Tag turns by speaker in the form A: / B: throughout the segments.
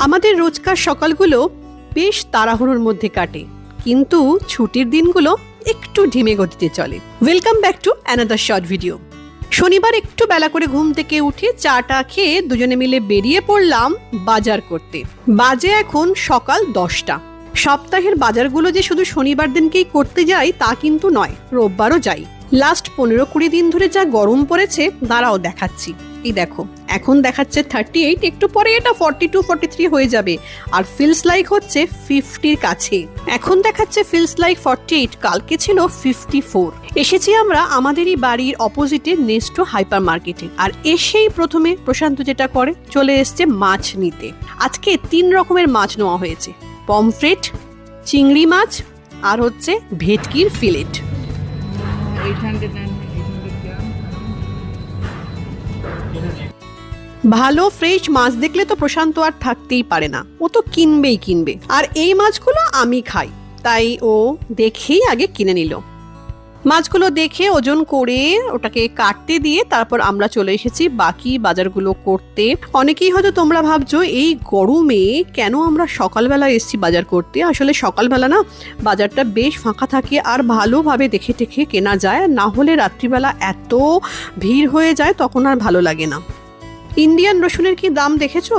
A: আমাদের রোজকার সকালগুলো বেশ তাড়াহুড়োর মধ্যে কাটে, কিন্তু ছুটির দিনগুলো একটু ধিমে গতিতে চলে। Welcome back to another short video. শনিবার একটু বেলা করে ঘুম থেকে উঠে চাটা খেয়ে দুজনে মিলে বেরিয়ে পড়লাম বাজার করতে। বাজে এখন সকাল 10টা। সপ্তাহের বাজারগুলো যে শুধু শনিবার দিনকেই করতে যাই তা কিন্তু নয়, রোববারও যাই। লাস্ট 15-20 দিন ধরে যা গরম পড়েছে দাঁড়াও দেখাচ্ছি। এই দেখো, এখন দেখাচ্ছে 38, একটু পরে এটা 42-43 হয়ে যাবে, আর ফিলস লাইক হচ্ছে 50-র কাছে। এখন দেখাচ্ছে ফিলস লাইক 48, কালকে ছিল 54। এসেছি আমরা আমাদেরই বাড়ির অপোজিটে নেস্টো হাইপার মার্কেটে, আর এসেই প্রথমে প্রশান্ত যেটা করে চলে এসছে মাছ নিতে। আজকে 3 রকমের মাছ নেওয়া হয়েছে, পমফ্রেট, চিংড়ি মাছ আর হচ্ছে ভেটকির ফিলেট। ভালো ফ্রেশ মাছ দেখলে তো প্রশান্ত আর থাকতেই পারে না, ও তো কিনবেই কিনবে। আর এই মাছগুলো আমি খাই, তাই ও দেখেই আগে কিনে নিল। মাছগুলো দেখে ওজন করে ওটাকে কাটতে দিয়ে তারপর আমরা চলে এসেছি বাকি বাজারগুলো করতে। অনেকেই হয়তো তোমরা ভাবছো এই গরমে কেন আমরা সকালবেলা এসেছি বাজার করতে। আসলে সকালবেলা না বাজারটা বেশ ফাঁকা থাকে আর ভালোভাবে দেখে টেখে কেনা যায়, না হলে রাত্রিবেলা এত ভিড় হয়ে যায় তখন আর ভালো লাগে না। ইন্ডিয়ান রসুনের কি দাম দেখেছো?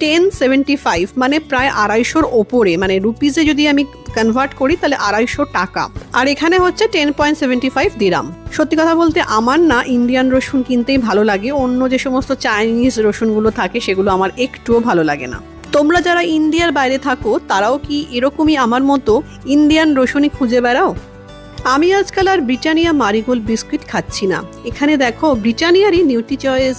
A: 10.75, মানে প্রায় 250-র ওপরে, মানে রুপিসে যদি আমি কনভার্ট করি তাহলে 250 টাকা। আর এখানে হচ্ছে 10.75 দিরাম। সত্যি কথা বলতে আমার না ইন্ডিয়ান রসুন কিনতেই ভালো লাগে, অন্য যে সমস্ত চাইনিজ রসুনগুলো থাকে সেগুলো আমার একটুও ভালো লাগে না। তোমরা যারা ইন্ডিয়ার বাইরে থাকো তারাও কি এরকমই আমার মতো ইন্ডিয়ান রসুনই খুঁজে বেড়াও? আমি আজকাল আর ব্রিটানিয়া মারিগোল্ড বিস্কুট খাচ্ছি না। এখানে দেখো ব্রিটানিয়ারই নিউট্রি চয়েস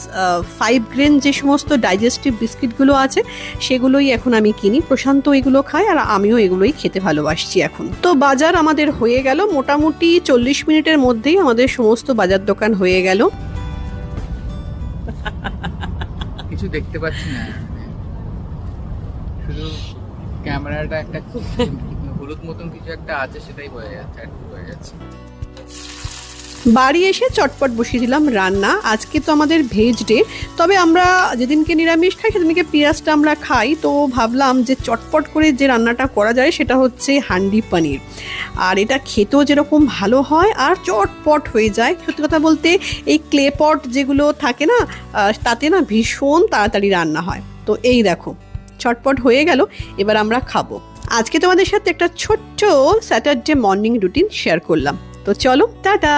A: 5 গ্রেন যে সমস্ত ডাইজেস্টিভ বিস্কিটগুলো আছে সেগুলোই এখন আমি কিনি। প্রশান্ত এগুলো খায় আর আমিও এগুলোই খেতে ভালোবাসছি এখন। তো বাজার আমাদের হয়ে গেল, মোটামুটি 40 মিনিটের মধ্যেই আমাদের সমস্ত বাজার দোকান হয়ে গেল।
B: কিছু দেখতে পাচ্ছি না, শুধু ক্যামেরাটা একটা খুব হলুদ মতন কিছু একটা আছে, সেটাই বোঝা যাচ্ছে।
A: বাড়ি এসে চটপট বসিয়ে দিলাম রান্না। আজকে তো আমাদের ভেজ ডে, তবে আমরা যেদিনকে নিরামিষ খাই সেদিনকে পেঁয়াজটা আমরা খাই, তো ভাবলাম যে চটপট করে যে রান্নাটা করা যায় সেটা হচ্ছে হান্ডি পনির। আর এটা খেতেও যেরকম ভালো হয় আর চটপট হয়ে যায়। সত্যি কথা বলতে এই ক্লে পট যেগুলো থাকে না তাতে না ভীষণ তাড়াতাড়ি রান্না হয়। তো এই দেখো চটপট হয়ে গেল, এবার আমরা খাবো। আজকে তোমাদের সাথে একটা ছোট্ট স্যাটারডে মর্নিং রুটিন শেয়ার করলাম। তো চলো, টাটা।